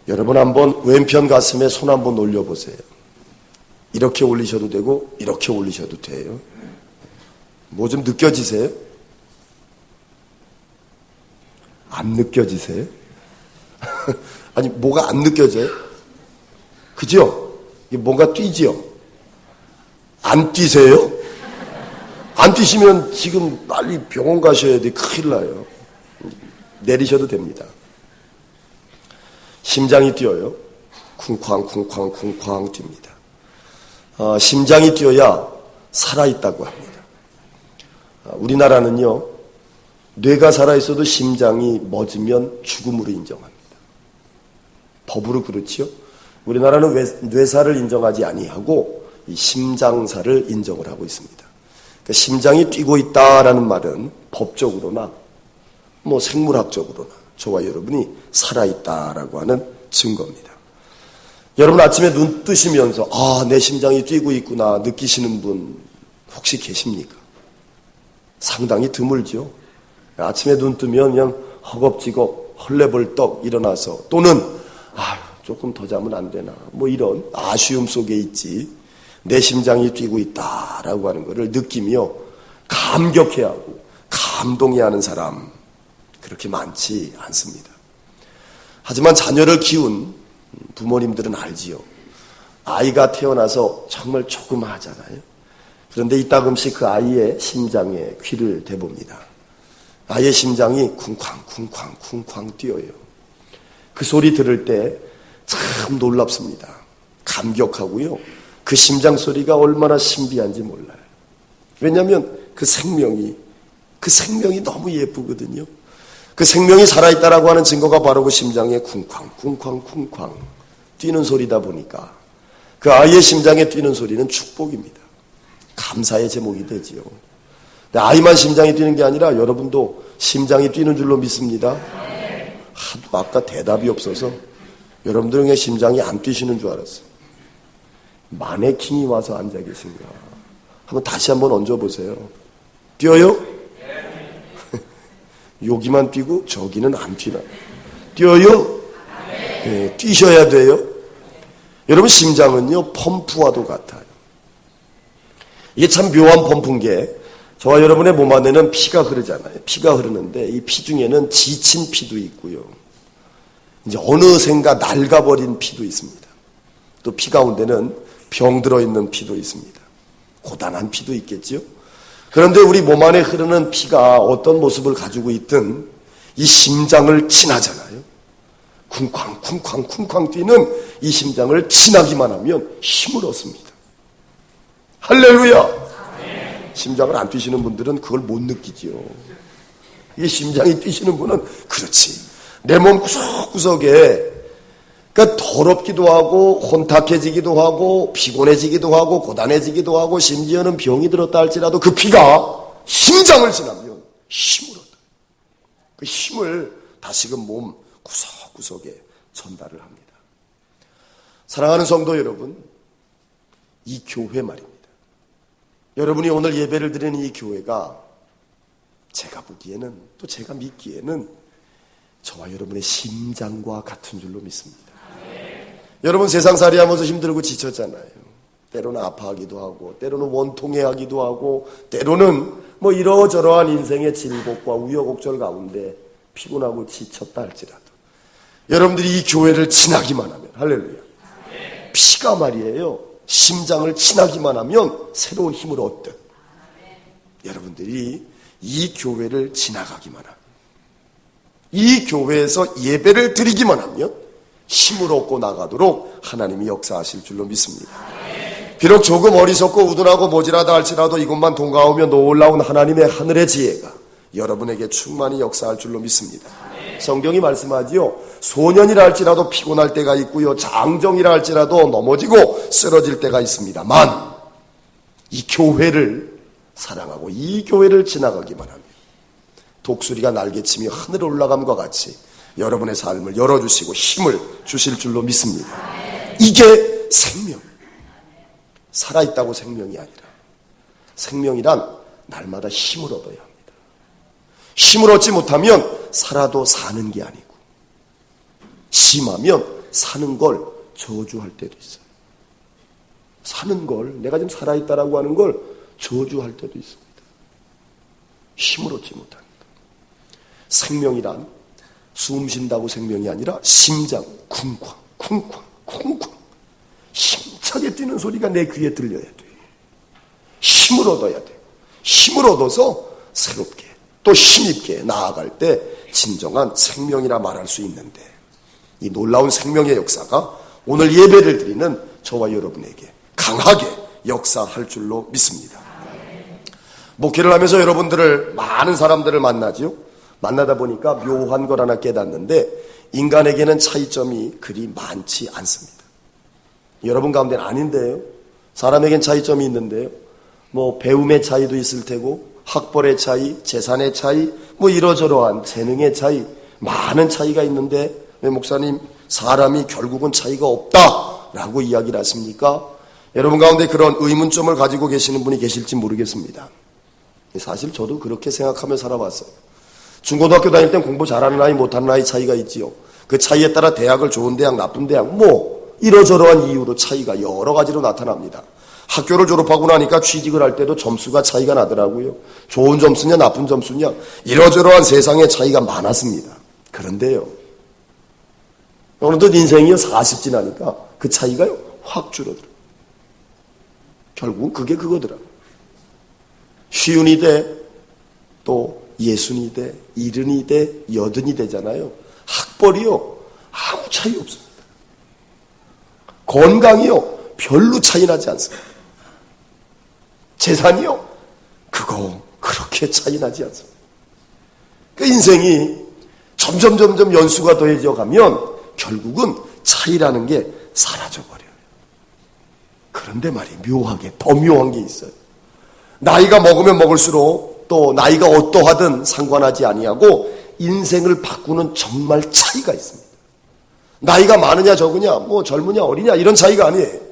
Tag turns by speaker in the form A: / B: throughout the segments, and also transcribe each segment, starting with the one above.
A: 여러분 한번 왼편 가슴에 손 한번 올려보세요. 이렇게 올리셔도 되고 이렇게 올리셔도 돼요. 뭐 좀 느껴지세요? 안 느껴지세요? 아니 뭐가 안 느껴져요? 그죠? 이게 뭔가 뛰죠? 안 뛰세요? 안 뛰시면 지금 빨리 병원 가셔야 돼. 큰일 나요. 내리셔도 됩니다. 심장이 뛰어요. 쿵쾅쿵쾅 쿵쾅 뜁니다. 심장이 뛰어야 살아있다고 합니다. 우리나라는요, 뇌가 살아있어도 심장이 멎으면 죽음으로 인정합니다. 법으로 그렇지요. 우리나라는 뇌사를 인정하지 아니하고 이 심장사를 인정을 하고 있습니다. 그러니까 심장이 뛰고 있다라는 말은 법적으로나 뭐 생물학적으로나 저와 여러분이 살아있다라고 하는 증거입니다. 여러분 아침에 눈 뜨시면서 내 심장이 뛰고 있구나 느끼시는 분 혹시 계십니까? 상당히 드물죠. 아침에 눈 뜨면 그냥 허겁지겁 헐레벌떡 일어나서 또는 조금 더 자면 안 되나 뭐 이런 아쉬움 속에 있지 내 심장이 뛰고 있다라고 하는 것을 느끼며 감격해하고 감동해하는 사람 그렇게 많지 않습니다. 하지만 자녀를 키운 부모님들은 알지요. 아이가 태어나서 정말 조그마하잖아요. 그런데 이따금씩 그 아이의 심장에 귀를 대봅니다. 아이의 심장이 쿵쾅쿵쾅 뛰어요. 그 소리 들을 때 참 놀랍습니다. 감격하고요. 그 심장 소리가 얼마나 신비한지 몰라요. 왜냐하면 그 생명이 너무 예쁘거든요. 그 생명이 살아있다라고 하는 증거가 바로 그 심장에 쿵쾅쿵쾅 뛰는 소리다 보니까 그 아이의 심장에 뛰는 소리는 축복입니다. 감사의 제목이 되지요. 근데 아이만 심장이 뛰는 게 아니라 여러분도 심장이 뛰는 줄로 믿습니다. 하도 아까 대답이 없어서 여러분들 중에 심장이 안 뛰시는 줄 알았어요. 마네킹이 와서 앉아 계신가. 한번 다시 한번 얹어보세요. 뛰어요? 여기만 뛰고 저기는 안 뛰나. 뛰어요? 네, 뛰셔야 돼요. 여러분 심장은요 펌프와도 같아요. 이게 참 묘한 펌프인 게 저와 여러분의 몸 안에는 피가 흐르잖아요. 피가 흐르는데 이 피 중에는 지친 피도 있고요. 이제 어느샌가 낡아버린 피도 있습니다. 또 피 가운데는 병 들어있는 피도 있습니다. 고단한 피도 있겠죠. 그런데 우리 몸 안에 흐르는 피가 어떤 모습을 가지고 있든 이 심장을 친하잖아요. 쿵쾅쿵쾅 뛰는 이 심장을 친하기만 하면 힘을 얻습니다. 할렐루야! 심장을 안 뛰시는 분들은 그걸 못 느끼지요. 이 심장이 뛰시는 분은 그렇지. 내 몸 구석구석에 그러니까 더럽기도 하고 혼탁해지기도 하고 피곤해지기도 하고 고단해지기도 하고 심지어는 병이 들었다 할지라도 그 피가 심장을 지나면 힘을 얻어요. 그 힘을 다시금 몸 구석구석에 전달을 합니다. 사랑하는 성도 여러분, 이 교회 말입니다. 여러분이 오늘 예배를 드리는 이 교회가 제가 보기에는 또 제가 믿기에는 저와 여러분의 심장과 같은 줄로 믿습니다. 여러분 세상살이 하면서 힘들고 지쳤잖아요. 때로는 아파하기도 하고 때로는 원통해하기도 하고 때로는 뭐 이러저러한 인생의 질곡과 우여곡절 가운데 피곤하고 지쳤다 할지라도 여러분들이 이 교회를 지나기만 하면 할렐루야. 피가 말이에요. 심장을 친하기만 하면 새로운 힘을 얻듯 여러분들이 이 교회를 지나가기만 하면 이 교회에서 예배를 드리기만 하면 힘을 얻고 나가도록 하나님이 역사하실 줄로 믿습니다. 비록 조금 어리석고 우둔하고 모질하다 할지라도 이곳만 통과하며 놀라운 하나님의 하늘의 지혜가 여러분에게 충만히 역사할 줄로 믿습니다. 성경이 말씀하지요. 소년이라 할지라도 피곤할 때가 있고요. 장정이라 할지라도 넘어지고 쓰러질 때가 있습니다만 이 교회를 사랑하고 이 교회를 지나가기만 하면 독수리가 날개치며 하늘에 올라감과 같이 여러분의 삶을 열어주시고 힘을 주실 줄로 믿습니다. 이게 생명. 살아있다고 생명이 아니라 생명이란 날마다 힘을 얻어야 합니다. 힘을 얻지 못하면 살아도 사는 게 아니고 심하면 사는 걸 저주할 때도 있어요. 사는 걸, 내가 지금 살아있다라고 하는 걸 저주할 때도 있습니다. 힘을 얻지 못합니다. 생명이란 숨 쉰다고 생명이 아니라 심장 쿵쾅 쿵쾅 쿵쾅 힘차게 뛰는 소리가 내 귀에 들려야 돼요. 힘을 얻어야 돼요. 힘을 얻어서 새롭게 또 힘있게 나아갈 때 진정한 생명이라 말할 수 있는데, 이 놀라운 생명의 역사가 오늘 예배를 드리는 저와 여러분에게 강하게 역사할 줄로 믿습니다. 목회를 하면서 여러분들을, 많은 사람들을 만나죠. 만나다 보니까 묘한 걸 하나 깨닫는데, 인간에게는 차이점이 그리 많지 않습니다. 여러분 가운데는 아닌데요. 사람에겐 차이점이 있는데요. 뭐 배움의 차이도 있을 테고, 학벌의 차이, 재산의 차이, 뭐 이러저러한 재능의 차이, 많은 차이가 있는데 왜 목사님 사람이 결국은 차이가 없다라고 이야기를 하십니까? 여러분 가운데 그런 의문점을 가지고 계시는 분이 계실지 모르겠습니다. 사실 저도 그렇게 생각하며 살아왔어요. 중고등학교 다닐 땐 공부 잘하는 아이 못하는 아이 차이가 있지요. 그 차이에 따라 대학을 좋은 대학 나쁜 대학 뭐 이러저러한 이유로 차이가 여러 가지로 나타납니다. 학교를 졸업하고 나니까 취직을 할 때도 점수가 차이가 나더라고요. 좋은 점수냐 나쁜 점수냐 이러저러한 세상의 차이가 많았습니다. 그런데요, 어느덧 인생이 40 지나니까 그 차이가요 확 줄어들어요. 결국은 그게 그거더라고요. 50이 돼, 또 60이 돼, 70이 돼, 80이 되잖아요. 학벌이요 아무 차이 없습니다. 건강이요 별로 차이 나지 않습니다. 재산이요 그거 그렇게 차이 나지 않습니다. 그 인생이 점점 연수가 더해져 가면 결국은 차이라는 게 사라져 버려요. 그런데 말이에요, 묘하게 더 묘한 게 있어요. 나이가 먹으면 먹을수록 또 나이가 어떠하든 상관하지 아니하고 인생을 바꾸는 정말 차이가 있습니다. 나이가 많으냐 적으냐 뭐 젊으냐 어리냐 이런 차이가 아니에요.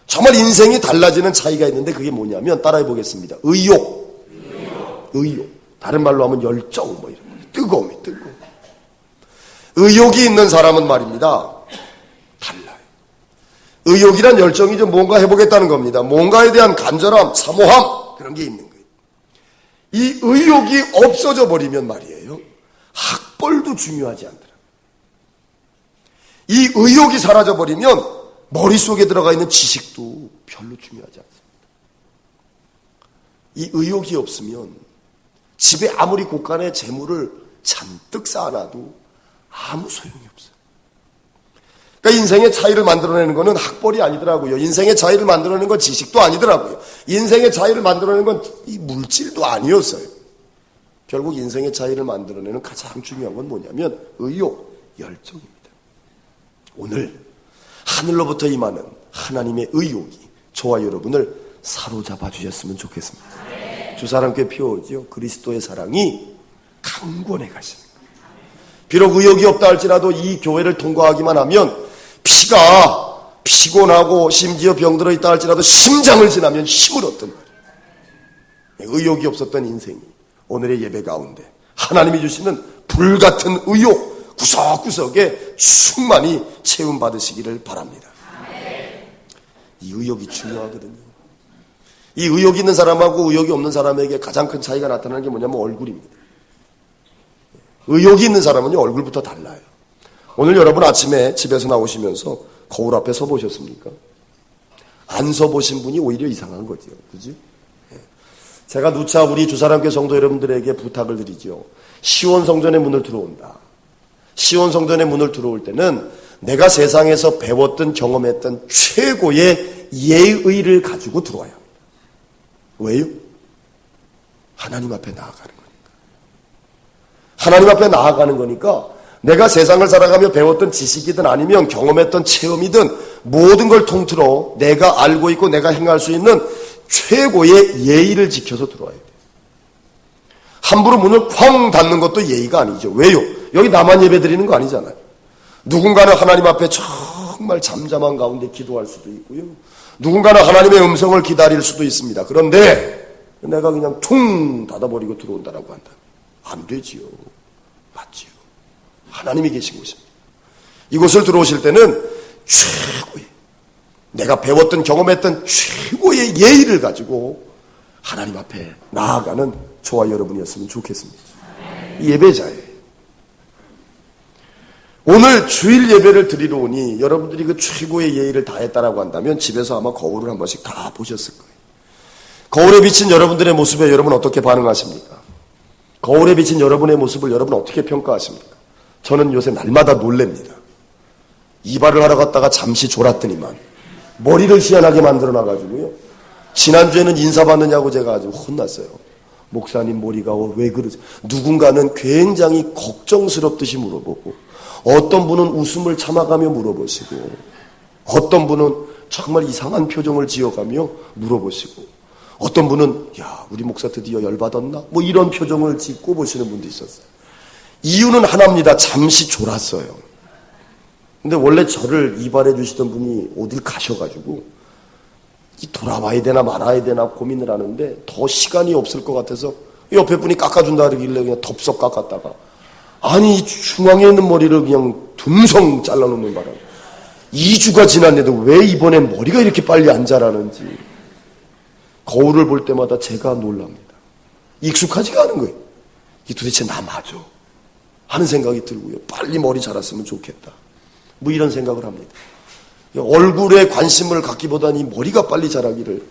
A: 정말 인생이 달라지는 차이가 있는데 그게 뭐냐면 따라해 보겠습니다. 의욕. 다른 말로 하면 열정 뭐 이런 거. 뜨거움. 의욕이 있는 사람은 말입니다. 달라요. 의욕이란 열정이 좀 뭔가 해보겠다는 겁니다. 뭔가에 대한 간절함, 사모함 그런 게 있는 거예요. 이 의욕이 없어져 버리면 말이에요. 학벌도 중요하지 않더라. 이 의욕이 사라져 버리면 머릿속에 들어가 있는 지식도 별로 중요하지 않습니다. 이 의욕이 없으면 집에 아무리 곳간의 재물을 잔뜩 쌓아놔도 아무 소용이 없어요. 그러니까 인생의 차이를 만들어내는 것은 학벌이 아니더라고요. 인생의 차이를 만들어내는 건 지식도 아니더라고요. 인생의 차이를 만들어내는 건 이 물질도 아니었어요. 결국 인생의 차이를 만들어내는 가장 중요한 건 뭐냐면 의욕, 열정입니다. 오늘 하늘로부터 임하는 하나님의 의욕이 저와 여러분을 사로잡아 주셨으면 좋겠습니다. 주 사랑교회 표어죠. 그리스도의 사랑이 강권해 가십니다. 비록 의욕이 없다 할지라도 이 교회를 통과하기만 하면 피가 피곤하고 심지어 병들어 있다 할지라도 심장을 지나면 힘을 얻던 말이에요. 의욕이 없었던 인생이 오늘의 예배 가운데 하나님이 주시는 불같은 의욕 구석구석에 충만히 채움받으시기를 바랍니다. 이 의욕이 중요하거든요. 이 의욕이 있는 사람하고 의욕이 없는 사람에게 가장 큰 차이가 나타나는 게 뭐냐면 얼굴입니다. 의욕이 있는 사람은요 얼굴부터 달라요. 오늘 여러분 아침에 집에서 나오시면서 거울 앞에 서 보셨습니까? 안 서 보신 분이 오히려 이상한 거죠. 그지? 제가 누차 우리 주사람교회 성도 여러분들에게 부탁을 드리죠. 시온 성전의 문을 들어온다. 시온 성전의 문을 들어올 때는 내가 세상에서 배웠던 경험했던 최고의 예의를 가지고 들어와야 합니다. 왜요? 하나님 앞에 나아가는 거니까. 하나님 앞에 나아가는 거니까 내가 세상을 살아가며 배웠던 지식이든 아니면 경험했던 체험이든 모든 걸 통틀어 내가 알고 있고 내가 행할 수 있는 최고의 예의를 지켜서 들어와야 돼요. 함부로 문을 쾅 닫는 것도 예의가 아니죠. 왜요? 여기 나만 예배 드리는 거 아니잖아요. 누군가는 하나님 앞에 정말 잠잠한 가운데 기도할 수도 있고요. 누군가는 하나님의 음성을 기다릴 수도 있습니다. 그런데 내가 그냥 퉁 닫아버리고 들어온다라고 한다. 안 되지요. 맞지요. 하나님이 계신 곳입니다. 이곳을 들어오실 때는 최고의, 내가 배웠던 경험했던 최고의 예의를 가지고 하나님 앞에 나아가는 저와 여러분이었으면 좋겠습니다. 예배자예요. 오늘 주일 예배를 드리러 오니 여러분들이 그 최고의 예의를 다했다라고 한다면 집에서 아마 거울을 한 번씩 다 보셨을 거예요. 거울에 비친 여러분들의 모습에 여러분 어떻게 반응하십니까? 거울에 비친 여러분의 모습을 여러분 어떻게 평가하십니까? 저는 요새 날마다 놀랍니다. 이발을 하러 갔다가 잠시 졸았더니만 머리를 희한하게 만들어놔가지고요. 지난주에는 인사받느냐고 제가 아주 혼났어요. 목사님 머리가 왜 그러지? 누군가는 굉장히 걱정스럽듯이 물어보고, 어떤 분은 웃음을 참아가며 물어보시고, 어떤 분은 정말 이상한 표정을 지어가며 물어보시고, 어떤 분은 야 우리 목사 드디어 열받았나? 뭐 이런 표정을 짓고 보시는 분도 있었어요. 이유는 하나입니다. 잠시 졸았어요. 근데 원래 저를 이발해 주시던 분이 어딜 가셔가지고 돌아와야 되나 말아야 되나 고민을 하는데 더 시간이 없을 것 같아서 옆에 분이 깎아준다 그러길래 그냥 덥석 깎았다가, 아니 중앙에 있는 머리를 그냥 듬성 잘라놓는 바람에 2주가 지났는데도 왜 이번엔 머리가 이렇게 빨리 안 자라는지 거울을 볼 때마다 제가 놀랍니다. 익숙하지가 않은 거예요. 이 도대체 나 맞아 하는 생각이 들고요. 빨리 머리 자랐으면 좋겠다. 뭐 이런 생각을 합니다. 얼굴에 관심을 갖기보다는 머리가 빨리 자라기를,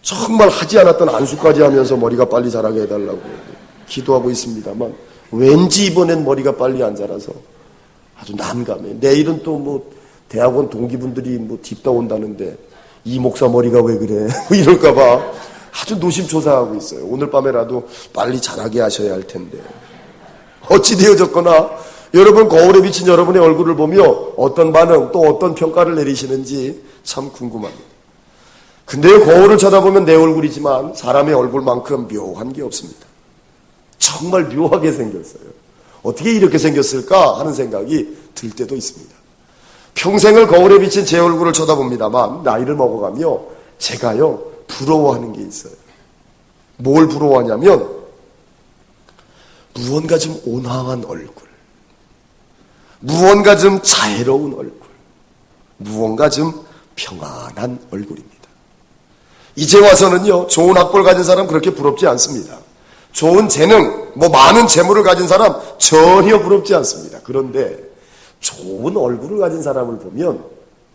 A: 정말 하지 않았던 안수까지 하면서 머리가 빨리 자라게 해달라고 기도하고 있습니다만 왠지 이번엔 머리가 빨리 안 자라서 아주 난감해. 내일은 또 뭐 대학원 동기분들이 뭐 딥다 온다는데 이 목사 머리가 왜 그래? 뭐 이럴까봐 아주 노심초사하고 있어요. 오늘 밤에라도 빨리 자라게 하셔야 할 텐데. 어찌 되어졌거나 여러분 거울에 비친 여러분의 얼굴을 보며 어떤 반응 또 어떤 평가를 내리시는지 참 궁금합니다. 근데요, 거울을 쳐다보면 내 얼굴이지만 사람의 얼굴만큼 묘한 게 없습니다. 정말 묘하게 생겼어요. 어떻게 이렇게 생겼을까 하는 생각이 들 때도 있습니다. 평생을 거울에 비친 제 얼굴을 쳐다봅니다만 나이를 먹어가며 제가요 부러워하는 게 있어요. 뭘 부러워하냐면 무언가 좀 온화한 얼굴, 무언가 좀 자애로운 얼굴, 무언가 좀 평안한 얼굴입니다. 이제 와서는요, 좋은 학벌 가진 사람 그렇게 부럽지 않습니다. 좋은 재능, 많은 재물을 가진 사람 전혀 부럽지 않습니다. 그런데 좋은 얼굴을 가진 사람을 보면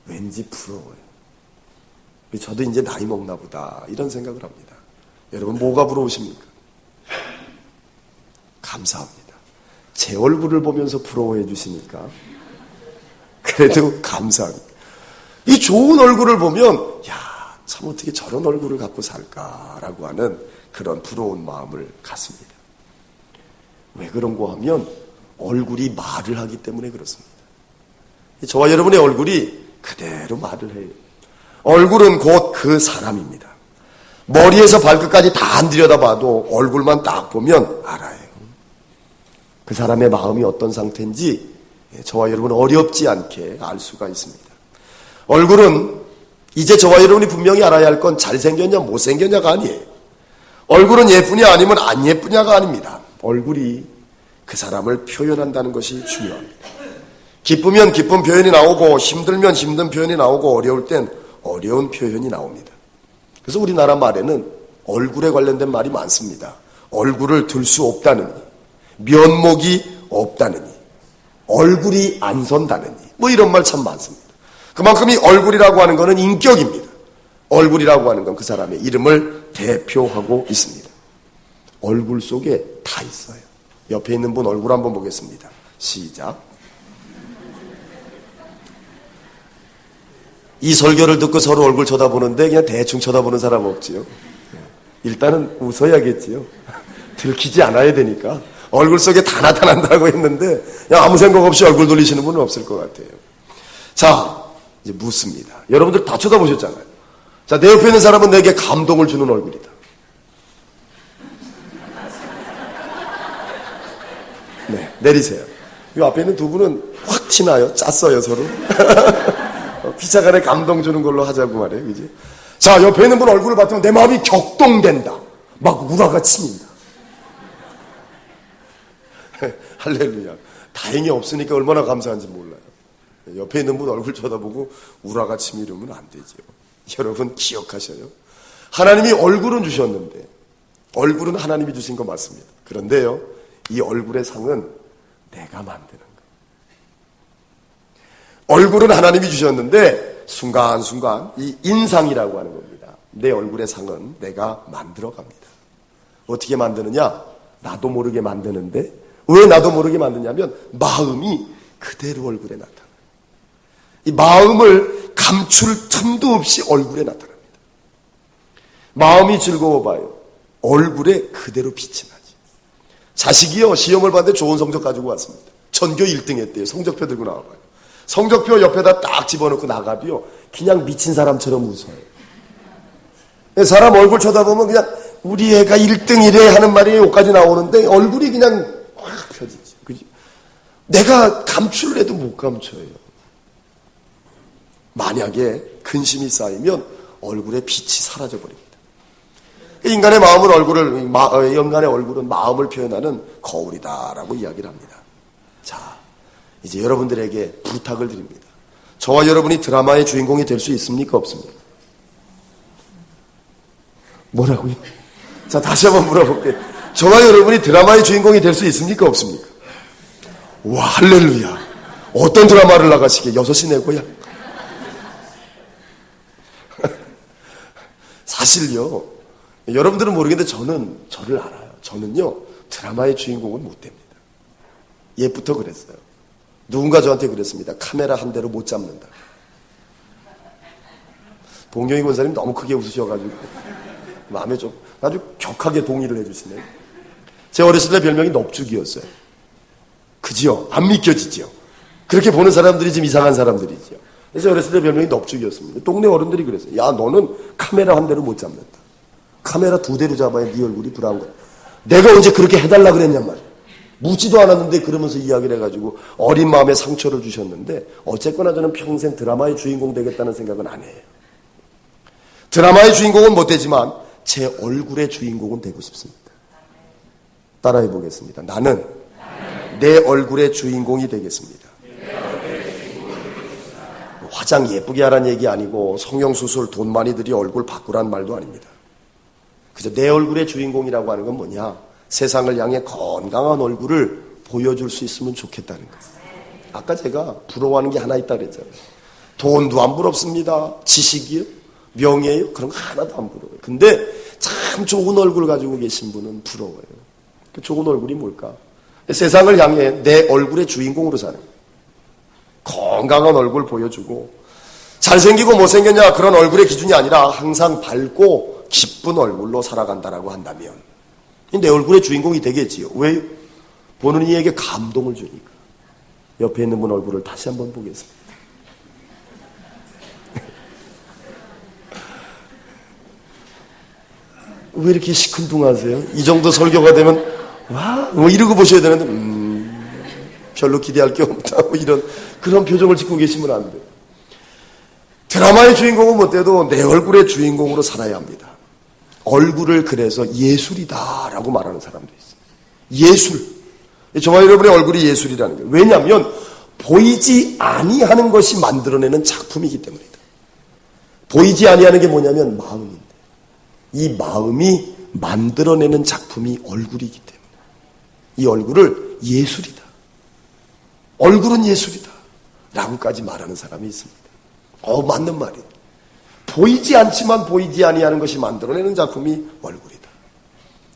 A: 왠지 부러워요. 저도 이제 나이 먹나 보다 이런 생각을 합니다. 여러분 뭐가 부러우십니까? 감사합니다. 제 얼굴을 보면서 부러워해 주시니까 그래도 감사합니다. 이 좋은 얼굴을 보면 야, 참 어떻게 저런 얼굴을 갖고 살까라고 하는 그런 부러운 마음을 갖습니다. 왜 그런가 하면 얼굴이 말을 하기 때문에 그렇습니다. 저와 여러분의 얼굴이 그대로 말을 해요. 얼굴은 곧 그 사람입니다. 머리에서 발끝까지 다 안 들여다봐도 얼굴만 딱 보면 알아요. 그 사람의 마음이 어떤 상태인지 저와 여러분은 어렵지 않게 알 수가 있습니다. 얼굴은 이제 저와 여러분이 분명히 알아야 할 건 잘생겼냐 못생겼냐가 아니에요. 얼굴은 예쁘냐 아니면 안 예쁘냐가 아닙니다. 얼굴이 그 사람을 표현한다는 것이 중요합니다. 기쁘면 기쁜 표현이 나오고 힘들면 힘든 표현이 나오고 어려울 땐 어려운 표현이 나옵니다. 그래서 우리나라 말에는 얼굴에 관련된 말이 많습니다. 얼굴을 들 수 없다느니, 면목이 없다느니, 얼굴이 안 선다느니, 이런 말 참 많습니다. 그만큼 이 얼굴이라고 하는 것은 인격입니다. 얼굴이라고 하는 건 그 사람의 이름을 대표하고 있습니다. 얼굴 속에 다 있어요. 옆에 있는 분 얼굴 한번 보겠습니다. 시작. 이 설교를 듣고 서로 얼굴 쳐다보는데 그냥 대충 쳐다보는 사람 없지요. 일단은 웃어야겠지요. 들키지 않아야 되니까. 얼굴 속에 다 나타난다고 했는데 그냥 아무 생각 없이 얼굴 돌리시는 분은 없을 것 같아요. 자, 이제 묻습니다. 여러분들 다 쳐다보셨잖아요. 자, 내 옆에 있는 사람은 내게 감동을 주는 얼굴이다. 네, 내리세요. 이 앞에 있는 두 분은 확 티나요? 짰어요, 서로? 피차간에 감동 주는 걸로 하자고 말이에요, 그지? 자, 옆에 있는 분 얼굴을 봤더니 내 마음이 격동된다. 막 우라가 치민다. 할렐루야. 다행히 없으니까 얼마나 감사한지 몰라요. 옆에 있는 분 얼굴 쳐다보고 우라가 치밀으면 안 되죠. 여러분 기억하셔요. 하나님이 얼굴은 주셨는데 얼굴은 하나님이 주신 거 맞습니다. 그런데요, 이 얼굴의 상은 내가 만드는 거예요. 얼굴은 하나님이 주셨는데 순간순간 이 인상이라고 하는 겁니다. 내 얼굴의 상은 내가 만들어 갑니다. 어떻게 만드느냐? 나도 모르게 만드는데, 왜 나도 모르게 만드냐면 마음이 그대로 얼굴에 나타나요. 이 마음을 감출 틈도 없이 얼굴에 나타납니다. 마음이 즐거워봐요. 얼굴에 그대로 빛이 나지. 자식이요, 시험을 봤는데 좋은 성적 가지고 왔습니다. 전교 1등 했대요. 성적표 들고 나와봐요. 성적표 옆에다 딱 집어넣고 나가도요, 그냥 미친 사람처럼 웃어요. 사람 얼굴 쳐다보면 그냥 우리 애가 1등이래 하는 말이 여기까지 나오는데 얼굴이 그냥 확 펴지지. 그지? 내가 감출래도 못 감춰요. 만약에 근심이 쌓이면 얼굴에 빛이 사라져버립니다. 인간의 인간의 얼굴은 마음을 표현하는 거울이다라고 이야기를 합니다. 자, 이제 여러분들에게 부탁을 드립니다. 저와 여러분이 드라마의 주인공이 될 수 있습니까? 없습니까? 뭐라고요? 자, 다시 한번 물어볼게요. 저와 여러분이 드라마의 주인공이 될 수 있습니까? 없습니까? 와, 할렐루야. 어떤 드라마를 나가시게? 6시 내 고향. 사실요, 여러분들은 모르겠는데 저를 알아요. 저는요, 드라마의 주인공은 못 됩니다. 옛부터 그랬어요. 누군가 저한테 그랬습니다. 카메라 한 대로 못 잡는다. 봉경희 권사님 너무 크게 웃으셔가지고 마음에 좀 아주 격하게 동의를 해주시네요. 제 어렸을 때 별명이 넙죽이었어요. 그지요? 안 믿겨지지요? 그렇게 보는 사람들이 좀 이상한 사람들이지요. 그래서 어렸을 때 별명이 넙죽이었습니다. 동네 어른들이 그랬어요. 야, 너는 카메라 한 대로 못 잡는다. 카메라 2대로 잡아야 네 얼굴이 불안한 거야. 내가 언제 그렇게 해달라 그랬냔 말이야. 묻지도 않았는데 그러면서 이야기를 해가지고 어린 마음에 상처를 주셨는데, 어쨌거나 저는 평생 드라마의 주인공 되겠다는 생각은 안 해요. 드라마의 주인공은 못 되지만 제 얼굴의 주인공은 되고 싶습니다. 따라해 보겠습니다. 나는 내 얼굴의 주인공이 되겠습니다. 화장 예쁘게 하라는 얘기 아니고 성형수술 돈 많이 들이 얼굴 바꾸라는 말도 아닙니다. 그저 내 얼굴의 주인공이라고 하는 건 뭐냐? 세상을 향해 건강한 얼굴을 보여줄 수 있으면 좋겠다는 거예요. 아까 제가 부러워하는 게 하나 있다 그랬잖아요. 돈도 안 부럽습니다. 지식이요? 명예요? 그런 거 하나도 안 부러워요. 근데 참 좋은 얼굴 가지고 계신 분은 부러워요. 그 좋은 얼굴이 뭘까? 세상을 향해 내 얼굴의 주인공으로 사는 거예요. 건강한 얼굴 보여주고, 잘생기고 못생겼냐 그런 얼굴의 기준이 아니라 항상 밝고 기쁜 얼굴로 살아간다라고 한다면 내 얼굴의 주인공이 되겠지요. 왜요? 보는 이에게 감동을 주니까. 옆에 있는 분 얼굴을 다시 한번 보겠습니다. 왜 이렇게 시큰둥하세요? 이 정도 설교가 되면 와, 뭐 이러고 보셔야 되는데 별로 기대할 게 없다, 뭐 이런 그런 표정을 짓고 계시면 안 돼요. 드라마의 주인공은 못 돼도 내 얼굴의 주인공으로 살아야 합니다. 얼굴을 그래서 예술이다라고 말하는 사람도 있어요. 예술. 저와 여러분의 얼굴이 예술이라는 거예요. 왜냐하면 보이지 아니하는 것이 만들어내는 작품이기 때문이다. 보이지 아니하는 게 뭐냐면 마음인데, 이 마음이 만들어내는 작품이 얼굴이기 때문에 이 얼굴을 예술이다, 얼굴은 예술이다 라고까지 말하는 사람이 있습니다. 맞는 말이에요. 보이지 않지만 보이지 아니하는 것이 만들어내는 작품이 얼굴이다.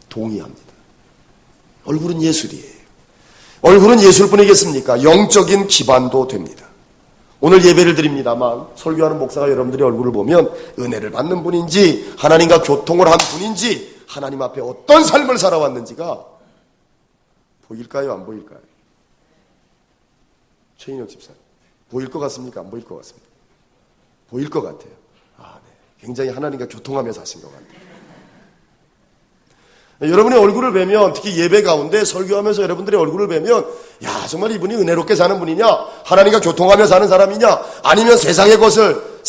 A: 동의합니다. 얼굴은 예술이에요. 얼굴은 예술뿐이겠습니까? 영적인 기반도 됩니다. 오늘 예배를 드립니다만 설교하는 목사가 여러분들의 얼굴을 보면 은혜를 받는 분인지 하나님과 교통을 한 분인지 하나님 앞에 어떤 삶을 살아왔는지가 보일까요? 안 보일까요? 최인혁 집사님, 보일 것 같습니까? 안 보일 것 같습니까? 보일 것 같아요. 네. 굉장히 하나님과 교통하며 사신 것 같아요. 여러분의 얼굴을 뵈면, 특히 예배 가운데 설교하면서 여러분들의 얼굴을 뵈면, 야, 정말 이분이 은혜롭게 사는 분이냐? 하나님과 교통하며 사는 사람이냐? 아니면 세상의 것을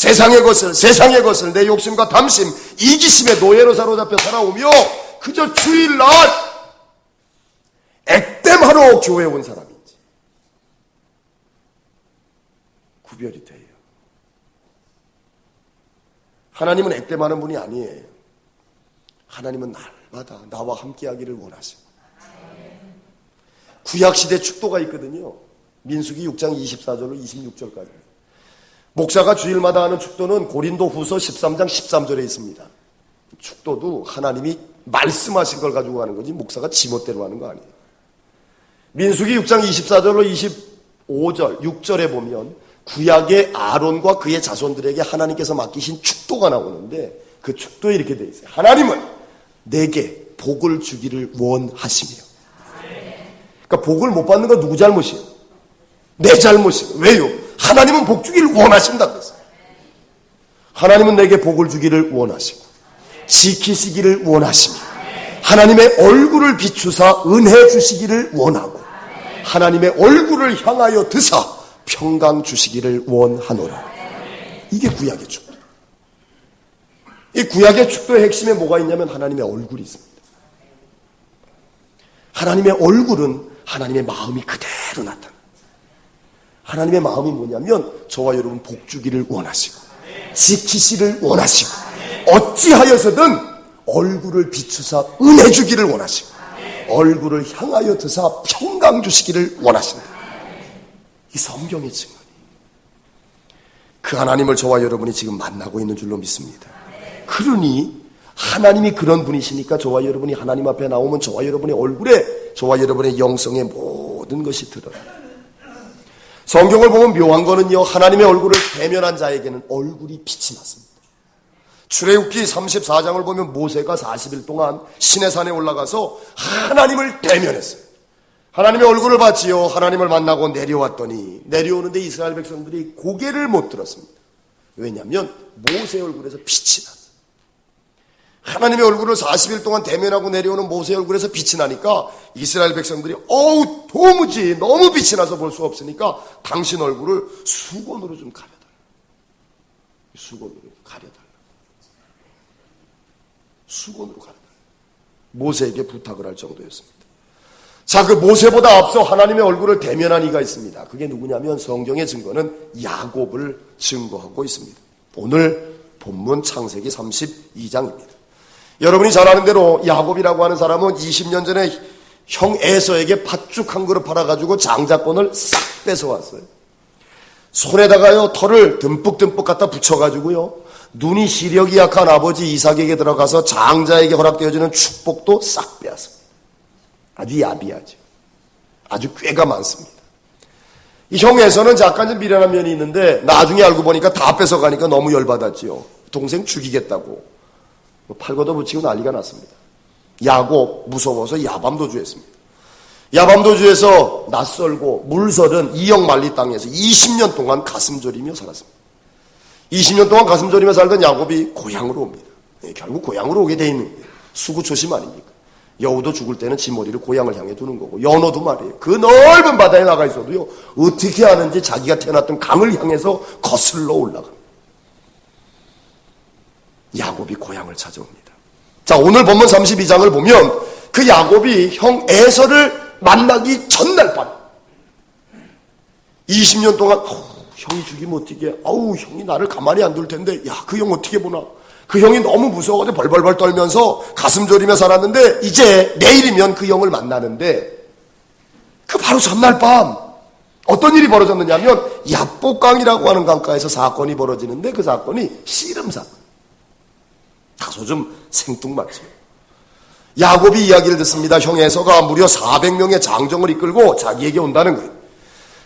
A: 내 욕심과 담심, 이기심의 노예로 사로잡혀 살아오며 그저 주일날 액땜하러 교회에 온 사람인지. 구별이 돼요. 하나님은 액땜하는 분이 아니에요. 하나님은 날마다 나와 함께하기를 원하세요. 구약시대 축도가 있거든요. 민수기 6장 24절로 26절까지. 목사가 주일마다 하는 축도는 고린도 후서 13장 13절에 있습니다. 축도도 하나님이 말씀하신 걸 가지고 하는 거지 목사가 지멋대로 하는 거 아니에요. 민수기 6장 24절로 25절, 6절에 보면 구약의 아론과 그의 자손들에게 하나님께서 맡기신 축도가 나오는데 그 축도에 이렇게 돼 있어요. 하나님은 내게 복을 주기를 원하시며. 그러니까 복을 못 받는 건 누구 잘못이에요? 내 잘못이에요. 왜요? 하나님은 복 주기를 원하신다 그랬어요. 하나님은 내게 복을 주기를 원하시고 지키시기를 원하시며 하나님의 얼굴을 비추사 은혜 주시기를 원하고 하나님의 얼굴을 향하여 드사 평강 주시기를 원하노라. 이게 구약의 축도. 이 구약의 축도의 핵심에 뭐가 있냐면 하나님의 얼굴이 있습니다. 하나님의 얼굴은 하나님의 마음이 그대로 나타나. 하나님의 마음이 뭐냐면 저와 여러분 복 주기를 원하시고 지키시를 원하시고 어찌하여서든 얼굴을 비추사 은혜 주기를 원하시고 얼굴을 향하여 드사 평강 주시기를 원하신다. 이 성경의 증언이 그 하나님을 저와 여러분이 지금 만나고 있는 줄로 믿습니다. 그러니 하나님이 그런 분이시니까 저와 여러분이 하나님 앞에 나오면 저와 여러분의 얼굴에 저와 여러분의 영성에 모든 것이 드러나요. 성경을 보면 묘한 거는요, 하나님의 얼굴을 대면한 자에게는 얼굴이 빛이 났습니다. 출애굽기 34장을 보면 모세가 40일 동안 시내산에 올라가서 하나님을 대면했어요. 하나님의 얼굴을 봤지요. 하나님을 만나고 내려왔더니 내려오는데 이스라엘 백성들이 고개를 못 들었습니다. 왜냐하면 모세의 얼굴에서 빛이 났어요. 하나님의 얼굴을 40일 동안 대면하고 내려오는 모세의 얼굴에서 빛이 나니까 이스라엘 백성들이 어우 도무지 너무 빛이 나서 볼 수 없으니까 당신 얼굴을 수건으로 좀 가려달라. 수건으로 가려달라. 수건으로 가려달라. 모세에게 부탁을 할 정도였습니다. 자, 그 모세보다 앞서 하나님의 얼굴을 대면한 이가 있습니다. 그게 누구냐면 성경의 증거는 야곱을 증거하고 있습니다. 오늘 본문 창세기 32장입니다. 여러분이 잘 아는 대로 야곱이라고 하는 사람은 20년 전에 형 에서에게 팥죽 한 그릇 팔아가지고 장자권을 싹 뺏어왔어요. 손에다가요 털을 듬뿍듬뿍 갖다 붙여가지고요 눈이 시력이 약한 아버지 이삭에게 들어가서 장자에게 허락되어지는 축복도 싹 빼앗습니다. 아주 야비하죠. 아주 꾀가 많습니다. 이 형 에서는 약간 좀 미련한 면이 있는데 나중에 알고 보니까 다 뺏어가니까 너무 열받았지요. 동생 죽이겠다고 팔걷어 붙이고 난리가 났습니다. 야곱 무서워서 야밤도주했습니다. 야밤도주에서 낯설고 물설은 이역만리 땅에서 20년 동안 가슴 졸이며 살았습니다. 20년 동안 가슴 졸이며 살던 야곱이 고향으로 옵니다. 결국 고향으로 오게 돼 있는 거예요. 수구초심 아닙니까? 여우도 죽을 때는 지 머리를 고향을 향해 두는 거고 연어도 말이에요. 그 넓은 바다에 나가 있어도요 어떻게 하는지 자기가 태어났던 강을 향해서 거슬러 올라갑니다. 야곱이 고향을 찾아옵니다. 자, 오늘 본문 32장을 보면 그 야곱이 형 에서를 만나기 전날 밤 20년 동안 형이 죽이면 어떻게 형이 나를 가만히 안 둘 텐데 야, 그 형 어떻게 보나 그 형이 너무 무서워서 벌벌벌 떨면서 가슴 졸이며 살았는데 이제 내일이면 그 형을 만나는데 그 바로 전날 밤 어떤 일이 벌어졌느냐면 야복강이라고 하는 강가에서 사건이 벌어지는데 그 사건이 씨름 사건. 다소 좀 생뚱맞죠. 야곱이 이야기를 듣습니다. 형 에서가 무려 400명의 장정을 이끌고 자기에게 온다는 거예요.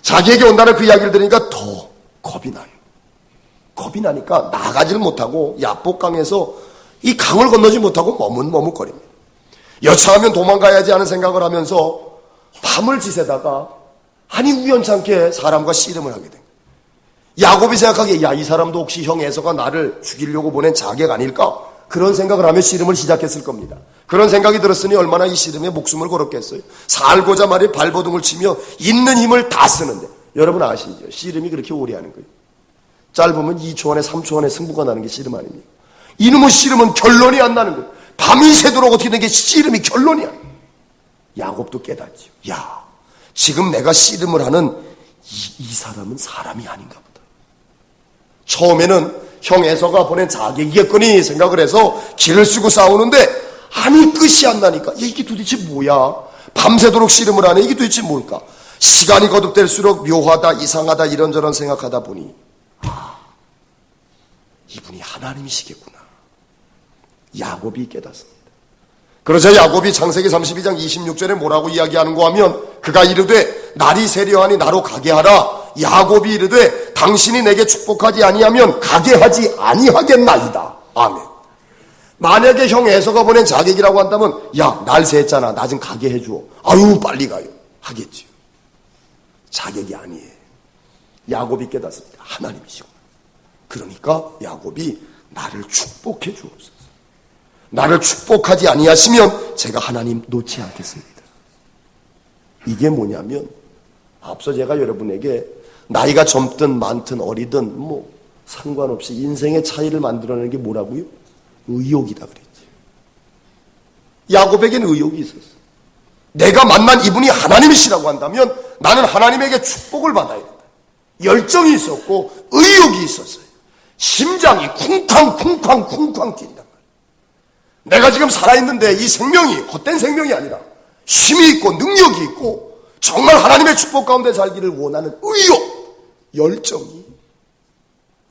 A: 자기에게 온다는 그 이야기를 들으니까 더 겁이 나요. 겁이 나니까 나가지를 못하고 야복강에서 이 강을 건너지 못하고 머뭇머뭇거립니다. 여차하면 도망가야지 하는 생각을 하면서 밤을 지새다가 아니 우연찮게 사람과 씨름을 하게 됩니다. 야곱이 생각하기에 야, 이 사람도 혹시 형 에서가 나를 죽이려고 보낸 자객 아닐까? 그런 생각을 하며 씨름을 시작했을 겁니다. 그런 생각이 들었으니 얼마나 이 씨름에 목숨을 걸었겠어요. 살고자 말이 발버둥을 치며 있는 힘을 다 쓰는데 여러분 아시죠? 씨름이 그렇게 오래 하는 거예요. 짧으면 2초 안에 3초 안에 승부가 나는 게 씨름 아닙니까? 이놈의 씨름은 결론이 안 나는 거예요. 밤이 새도록 어떻게 된 게 씨름이 결론이 안 나요. 야곱도 깨닫죠. 야, 지금 내가 씨름을 하는 이 사람은 사람이 아닌가 보다. 처음에는 형 에서가 보낸 자객이겠거니 생각을 해서 길을 쓰고 싸우는데 아니 끝이 안 나니까 이게 도대체 뭐야? 밤새도록 씨름을 하네. 이게 도대체 뭘까? 시간이 거듭될수록 묘하다, 이상하다 이런저런 생각하다 보니 이분이 하나님이시겠구나. 야곱이 깨닫습니다. 그러자 야곱이 창세기 32장 26절에 뭐라고 이야기하는가 하면 그가 이르되 날이 세려하니 나로 가게 하라. 야곱이 이르되 당신이 내게 축복하지 아니하면 가게 하지 아니하겠나이다. 아멘. 만약에 형 에서가 보낸 자객이라고 한다면 야 날 새했잖아. 나 좀 가게 해줘. 아유 빨리 가요. 하겠지요. 자객이 아니에요. 야곱이 깨닫습니다. 하나님이시구나. 그러니까 야곱이 나를 축복해 주옵소서. 나를 축복하지 아니하시면 제가 하나님 놓지 않겠습니다. 이게 뭐냐면 앞서 제가 여러분에게 나이가 젊든 많든 어리든 뭐 상관없이 인생의 차이를 만들어내는 게 뭐라고요? 의욕이다 그랬죠. 야곱에겐 의욕이 있었어. 내가 만난 이분이 하나님이시라고 한다면 나는 하나님에게 축복을 받아야 된다. 열정이 있었고 의욕이 있었어요. 심장이 쿵쾅 뛴다. 내가 지금 살아있는데 이 생명이 헛된 생명이 아니라 힘이 있고 능력이 있고 정말 하나님의 축복 가운데 살기를 원하는 의욕, 열정이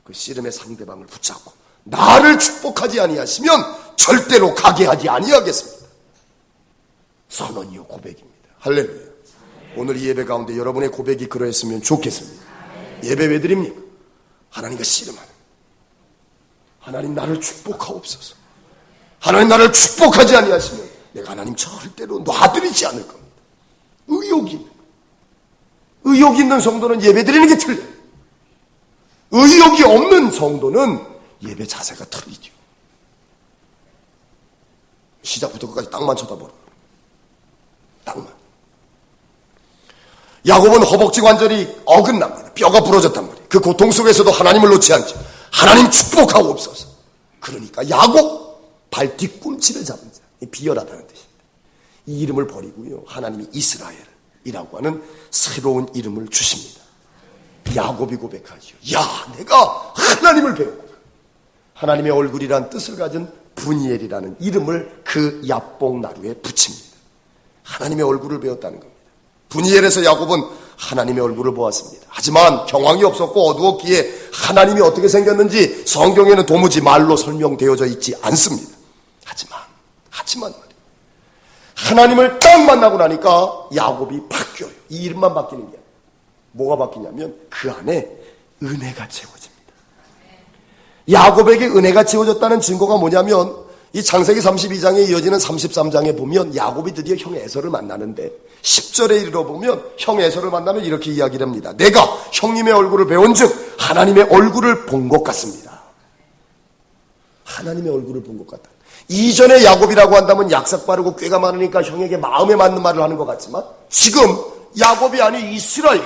A: 그 씨름의 상대방을 붙잡고 나를 축복하지 아니하시면 절대로 가게 하지 아니하겠습니다. 선언이요 고백입니다. 할렐루야. 오늘 이 예배 가운데 여러분의 고백이 그러했으면 좋겠습니다. 예배 왜 드립니까? 하나님과 씨름하는 하나님 나를 축복하옵소서. 하나님 나를 축복하지 아니하시면 내가 하나님 절대로 놔드리지 않을 겁니다. 의욕이 있는 성도는 예배 드리는 게 틀려요. 의욕이 없는 성도는 예배 자세가 틀리죠. 시작부터 끝까지 땅만 쳐다보라. 땅만. 야곱은 허벅지 관절이 어긋납니다. 뼈가 부러졌단 말이에요. 그 고통 속에서도 하나님을 놓지 않죠. 하나님 축복하옵소서. 그러니까 야곱 발뒤꿈치를 잡은 자, 비열하다는 뜻입니다. 이 이름을 버리고요 하나님이 이스라엘이라고 하는 새로운 이름을 주십니다. 야곱이 고백하죠. 야 내가 하나님을 배웠구나. 하나님의 얼굴이란 뜻을 가진 분이엘이라는 이름을 그 야복나루에 붙입니다. 하나님의 얼굴을 배웠다는 겁니다. 분이엘에서 야곱은 하나님의 얼굴을 보았습니다. 하지만 경황이 없었고 어두웠기에 하나님이 어떻게 생겼는지 성경에는 도무지 말로 설명되어져 있지 않습니다. 하지만 말이에요. 하나님을 딱 만나고 나니까 야곱이 바뀌어요. 이 이름만 바뀌는 게 아니에요. 뭐가 바뀌냐면 그 안에 은혜가 채워집니다. 야곱에게 은혜가 채워졌다는 증거가 뭐냐면 이 창세기 32장에 이어지는 33장에 보면 야곱이 드디어 형 에서를 만나는데 10절에 이르러 보면 형 에서를 만나면 이렇게 이야기를 합니다. 내가 형님의 얼굴을 배운 즉 하나님의 얼굴을 본 것 같습니다. 하나님의 얼굴을 본 것 같다. 이전에 야곱이라고 한다면 약삭 빠르고 꾀가 많으니까 형에게 마음에 맞는 말을 하는 것 같지만 지금 야곱이 아니 이스라엘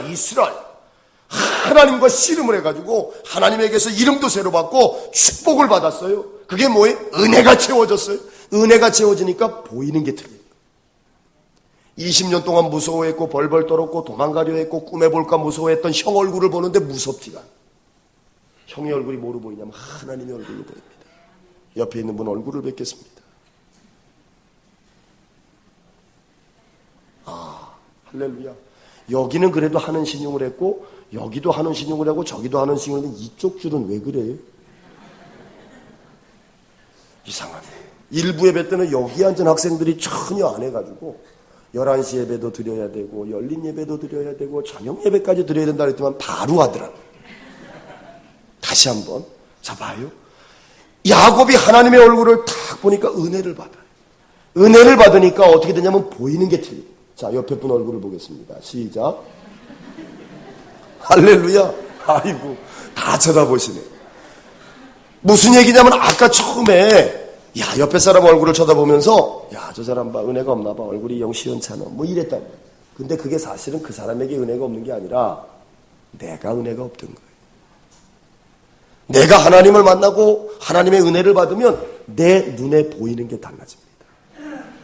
A: 하나님과 씨름을 해가지고 하나님에게서 이름도 새로 받고 축복을 받았어요. 그게 뭐예요? 은혜가 채워졌어요. 은혜가 채워지니까 보이는 게 틀려요. 20년 동안 무서워했고 벌벌 떨었고 도망가려 했고 꿈에 볼까 무서워했던 형 얼굴을 보는데 무섭지가 않아요. 형의 얼굴이 뭐로 보이냐면 하나님의 얼굴로 보입니다. 옆에 있는 분 얼굴을 뵙겠습니다. 할렐루야. 여기는 그래도 하는 신용을 했고 여기도 하는 신용을 하고 저기도 하는 신용을 했는데 이쪽 줄은 왜 그래요? 이상하네. 일부 예배 때는 여기 앉은 학생들이 전혀 안 해가지고 11시 예배도 드려야 되고 열린 예배도 드려야 되고 저녁 예배까지 드려야 된다 그랬더니 바로 하더라고요. 다시 한번 자 봐요. 야곱이 하나님의 얼굴을 딱 보니까 은혜를 받아요. 은혜를 받으니까 어떻게 되냐면 보이는 게 틀려요. 자 옆에 분 얼굴을 보겠습니다. 시작. 할렐루야. 아이고 다 쳐다보시네. 무슨 얘기냐면 아까 처음에 야 옆에 사람 얼굴을 쳐다보면서 야 저 사람 봐 은혜가 없나 봐 얼굴이 영 시원찮아 뭐 이랬단 말이야. 근데 그게 사실은 그 사람에게 은혜가 없는 게 아니라 내가 은혜가 없던 거예요. 내가 하나님을 만나고 하나님의 은혜를 받으면 내 눈에 보이는 게 달라집니다.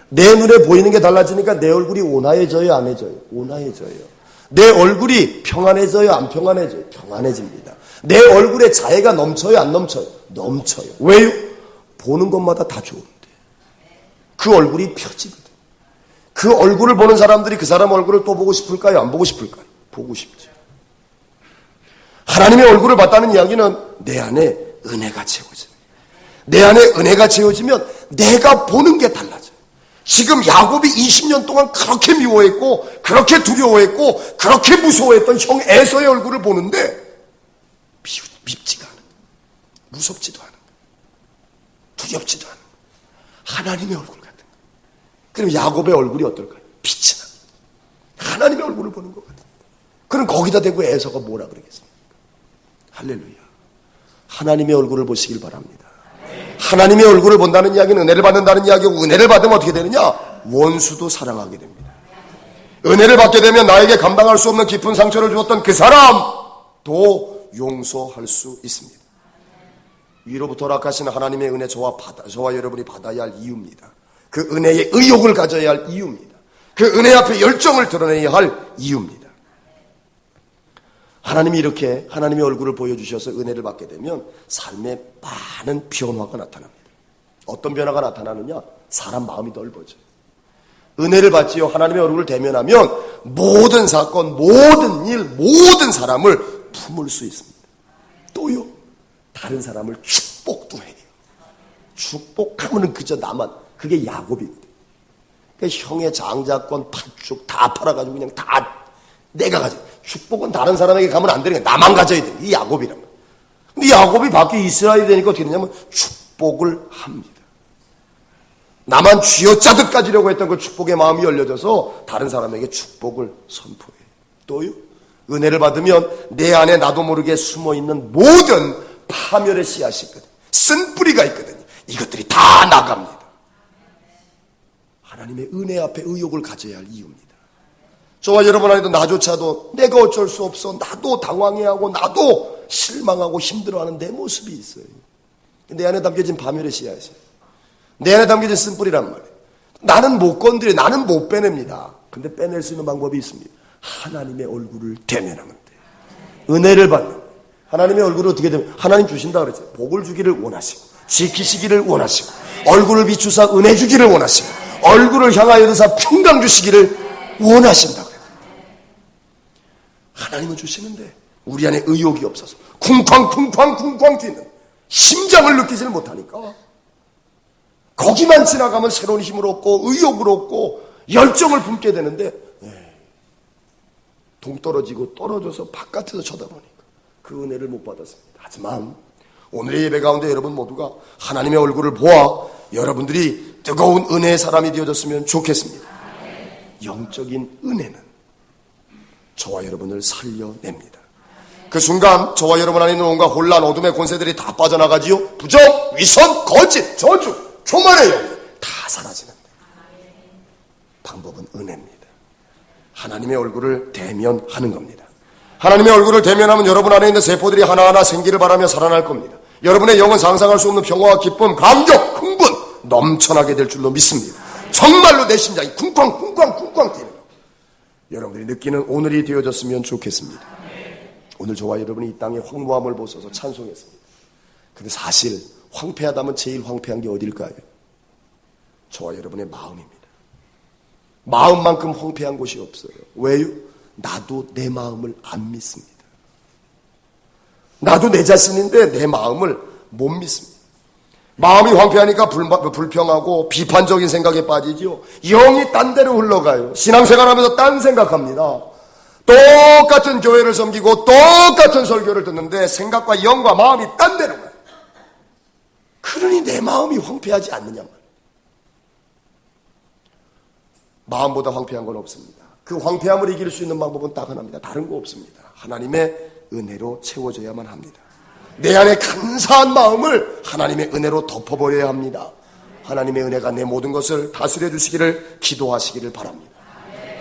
A: 내 눈에 보이는 게 달라지니까 내 얼굴이 온화해져요 안 해져요? 온화해져요. 내 얼굴이 평안해져요 안 평안해져요? 평안해집니다. 내 얼굴에 자애가 넘쳐요, 안 넘쳐요? 넘쳐요. 왜요? 보는 것마다 다 좋은데. 그 얼굴이 펴지거든. 그 얼굴을 보는 사람들이 그 사람 얼굴을 또 보고 싶을까요? 안 보고 싶을까요? 보고 싶죠. 하나님의 얼굴을 봤다는 이야기는 내 안에 은혜가 채워져요. 내 안에 은혜가 채워지면 내가 보는 게 달라져요. 지금 야곱이 20년 동안 그렇게 미워했고 그렇게 두려워했고 그렇게 무서워했던 형 에서의 얼굴을 보는데 밉지가 않은 거예요. 무섭지도 않은 거예요. 두렵지도 않은 거예요. 하나님의 얼굴 같은 거예요. 그럼 야곱의 얼굴이 어떨까요? 빛이 나. 하나님의 얼굴을 보는 것 같아요. 그럼 거기다 대고 에서가 뭐라 그러겠습니까? 할렐루야. 하나님의 얼굴을 보시길 바랍니다. 하나님의 얼굴을 본다는 이야기는 은혜를 받는다는 이야기고, 은혜를 받으면 어떻게 되느냐? 원수도 사랑하게 됩니다. 은혜를 받게 되면 나에게 감당할 수 없는 깊은 상처를 주었던 그 사람도 용서할 수 있습니다. 위로부터 허락하신 하나님의 은혜 저와 여러분이 받아야 할 이유입니다. 그 은혜의 의욕을 가져야 할 이유입니다. 그 은혜 앞에 열정을 드러내야 할 이유입니다. 하나님이 이렇게 하나님의 얼굴을 보여주셔서 은혜를 받게 되면 삶에 많은 변화가 나타납니다. 어떤 변화가 나타나느냐? 사람 마음이 넓어져요. 은혜를 받지요. 하나님의 얼굴을 대면하면 모든 사건, 모든 일, 모든 사람을 품을 수 있습니다. 또요, 다른 사람을 축복도 해요. 축복하면 그저 나만, 그게 야곱이거든요. 그러니까 형의 장자권, 팥죽 다 팔아가지고 그냥 다 내가 가져. 축복은 다른 사람에게 가면 안 되는 거야. 나만 가져야 돼. 이 야곱이란 말이야. 근데 야곱이 밖에 이스라엘이 되니까 어떻게 되냐면 축복을 합니다. 나만 쥐어짜듯 가지려고 했던 그 축복의 마음이 열려져서 다른 사람에게 축복을 선포해요. 또요, 은혜를 받으면 내 안에 나도 모르게 숨어있는 모든 파멸의 씨앗이 있거든. 쓴 뿌리가 있거든요. 이것들이 다 나갑니다. 하나님의 은혜 앞에 의욕을 가져야 할 이유입니다. 저와 여러분 안에도 나조차도 내가 어쩔 수 없어, 나도 당황해하고 나도 실망하고 힘들어하는 내 모습이 있어요. 내 안에 담겨진 파멸의 씨앗이에요. 내 안에 담겨진 쓴뿌리란 말이에요. 나는 못 건드려, 나는 못 빼냅니다. 근데 빼낼 수 있는 방법이 있습니다. 하나님의 얼굴을 대면하면 돼요. 은혜를 받는 하나님의 얼굴을 어떻게 되면 하나님 주신다 그랬죠. 복을 주기를 원하시고 지키시기를 원하시고 얼굴을 비추사 은혜 주기를 원하시고 얼굴을 향하여 드사 평강 주시기를 원하신다 그래요. 하나님은 주시는데 우리 안에 의욕이 없어서 쿵쾅 뛰는 심장을 느끼지를 못하니까 거기만 지나가면 새로운 힘을 얻고 의욕을 얻고 열정을 품게 되는데 동떨어지고 떨어져서 바깥에서 쳐다보니까 그 은혜를 못 받았습니다. 하지만 오늘의 예배 가운데 여러분 모두가 하나님의 얼굴을 보아 여러분들이 뜨거운 은혜의 사람이 되어졌으면 좋겠습니다. 영적인 은혜는 저와 여러분을 살려냅니다. 그 순간 저와 여러분 안에 있는 온갖 혼란, 어둠의 권세들이 다 빠져나가지요. 부정, 위선, 거짓, 저주, 교만의 영 다 사라지는데 방법은 은혜입니다. 하나님의 얼굴을 대면하는 겁니다. 하나님의 얼굴을 대면하면 여러분 안에 있는 세포들이 하나하나 생기를 바라며 살아날 겁니다. 여러분의 영은 상상할 수 없는 평화와 기쁨, 감격, 흥분 넘쳐나게 될 줄로 믿습니다. 정말로 내 심장이 쿵쾅 뛰는 여러분들이 느끼는 오늘이 되어졌으면 좋겠습니다. 오늘 저와 여러분이 이 땅의 황무함을 보셔서 찬송했습니다. 근데 사실 황폐하다면 제일 황폐한 게 어딜까요? 저와 여러분의 마음입니다. 마음만큼 황폐한 곳이 없어요. 왜요? 나도 내 마음을 안 믿습니다. 나도 내 자신인데 내 마음을 못 믿습니다. 마음이 황폐하니까 불평하고 비판적인 생각에 빠지죠. 영이 딴 데로 흘러가요. 신앙생활하면서 딴 생각합니다. 똑같은 교회를 섬기고 똑같은 설교를 듣는데 생각과 영과 마음이 딴 데로 가요. 그러니 내 마음이 황폐하지 않느냐 말이에요. 마음보다 황폐한 건 없습니다. 그 황폐함을 이길 수 있는 방법은 딱 하나입니다. 다른 거 없습니다. 하나님의 은혜로 채워져야만 합니다. 내 안에 감사한 마음을 하나님의 은혜로 덮어버려야 합니다. 하나님의 은혜가 내 모든 것을 다스려 주시기를 기도하시기를 바랍니다.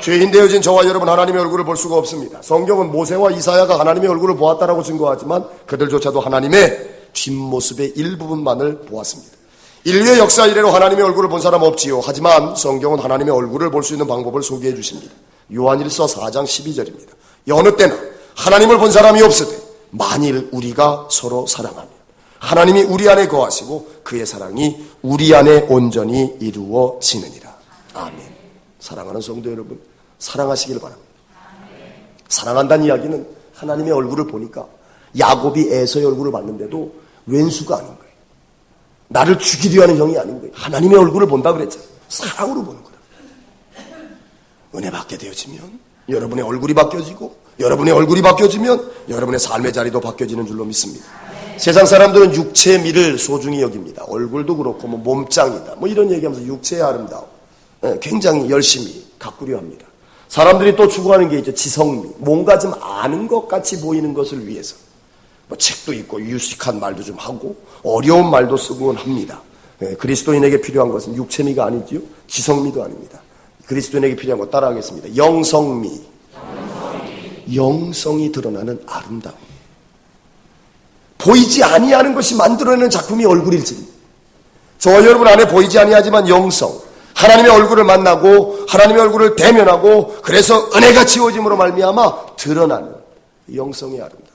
A: 죄인 되어진 저와 여러분 하나님의 얼굴을 볼 수가 없습니다. 성경은 모세와 이사야가 하나님의 얼굴을 보았다라고 증거하지만 그들조차도 하나님의 뒷모습의 일부분만을 보았습니다. 인류의 역사 이래로 하나님의 얼굴을 본 사람 없지요. 하지만 성경은 하나님의 얼굴을 볼 수 있는 방법을 소개해 주십니다. 요한일서 4장 12절입니다. 여느 때나 하나님을 본 사람이 없으되 만일 우리가 서로 사랑하면 하나님이 우리 안에 거하시고 그의 사랑이 우리 안에 온전히 이루어지느니라. 아멘. 사랑하는 성도 여러분, 사랑하시길 바랍니다. 사랑한다는 이야기는 하나님의 얼굴을 보니까 야곱이 에서의 얼굴을 봤는데도 왼수가 아닌 거예요. 나를 죽이려 하는 형이 아닌 거예요. 하나님의 얼굴을 본다 그랬잖아요. 사랑으로 보는 거예요. 은혜 받게 되어지면 여러분의 얼굴이 바뀌어지고 여러분의 얼굴이 바뀌어지면 여러분의 삶의 자리도 바뀌어지는 줄로 믿습니다. 세상 사람들은 육체의 미를 소중히 여깁니다. 얼굴도 그렇고 몸짱이다 이런 얘기하면서 육체의 아름다움 굉장히 열심히 가꾸려 합니다. 사람들이 또 추구하는 게 있죠. 지성미, 뭔가 좀 아는 것 같이 보이는 것을 위해서 책도 읽고 유식한 말도 좀 하고 어려운 말도 쓰곤 합니다. 그리스도인에게 필요한 것은 육체미가 아니지요, 지성미도 아닙니다. 그리스도인에게 필요한 것 따라하겠습니다. 영성미. 영성이 드러나는 아름다움. 보이지 아니하는 것이 만들어내는 작품이 얼굴일지. 저와 여러분 안에 보이지 아니하지만 영성, 하나님의 얼굴을 만나고 하나님의 얼굴을 대면하고 그래서 은혜가 지워짐으로 말미암아 드러나는 영성의 아름다움.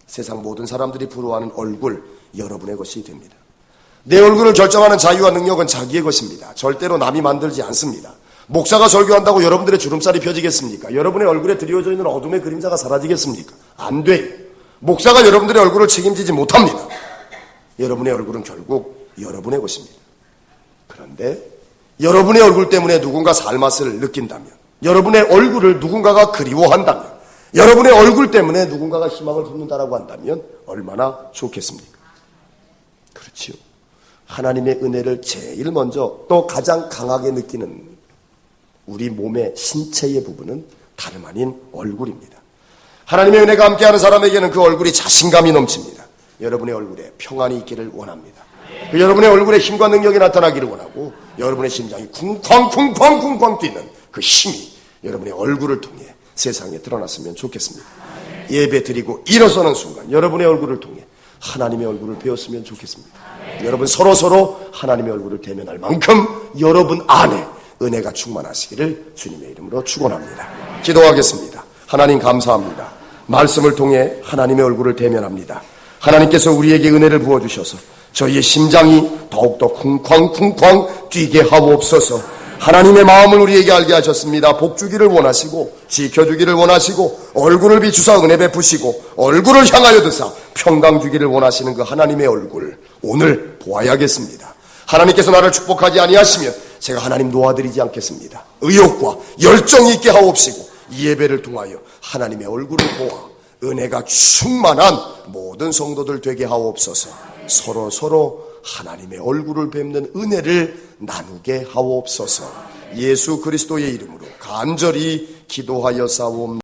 A: 세상 모든 사람들이 부러워하는 얼굴, 여러분의 것이 됩니다. 내 얼굴을 결정하는 자유와 능력은 자기의 것입니다. 절대로 남이 만들지 않습니다. 목사가 설교한다고 여러분들의 주름살이 펴지겠습니까? 여러분의 얼굴에 드리워져 있는 어둠의 그림자가 사라지겠습니까? 안 돼요. 목사가 여러분들의 얼굴을 책임지지 못합니다. 여러분의 얼굴은 결국 여러분의 것입니다. 그런데 여러분의 얼굴 때문에 누군가 살맛을 느낀다면, 여러분의 얼굴을 누군가가 그리워한다면, 여러분의 얼굴 때문에 누군가가 희망을 품는다라고 한다면 얼마나 좋겠습니까? 그렇지요. 하나님의 은혜를 제일 먼저 또 가장 강하게 느끼는 우리 몸의 신체의 부분은 다름 아닌 얼굴입니다. 하나님의 은혜가 함께하는 사람에게는 그 얼굴이 자신감이 넘칩니다. 여러분의 얼굴에 평안이 있기를 원합니다. 여러분의 얼굴에 힘과 능력이 나타나기를 원하고 여러분의 심장이 쿵쾅쿵쾅쿵쾅 뛰는 그 힘이 여러분의 얼굴을 통해 세상에 드러났으면 좋겠습니다. 예배 드리고 일어서는 순간 여러분의 얼굴을 통해 하나님의 얼굴을 배웠으면 좋겠습니다. 여러분 서로 하나님의 얼굴을 대면할 만큼 여러분 안에 은혜가 충만하시기를 주님의 이름으로 축원합니다. 기도하겠습니다. 하나님 감사합니다. 말씀을 통해 하나님의 얼굴을 대면합니다. 하나님께서 우리에게 은혜를 부어주셔서 저희의 심장이 더욱더 쿵쾅쿵쾅 뛰게 하옵소서. 하나님의 마음을 우리에게 알게 하셨습니다. 복 주기를 원하시고 지켜주기를 원하시고 얼굴을 비추사 은혜 베푸시고 얼굴을 향하여 드사 평강 주기를 원하시는 그 하나님의 얼굴 오늘 보아야겠습니다. 하나님께서 나를 축복하지 아니하시면 제가 하나님 놓아드리지 않겠습니다. 의욕과 열정이 있게 하옵시고 이 예배를 통하여 하나님의 얼굴을 보아 은혜가 충만한 모든 성도들 되게 하옵소서. 서로 하나님의 얼굴을 뵙는 은혜를 나누게 하옵소서. 예수 그리스도의 이름으로 간절히 기도하여 싸웁니다.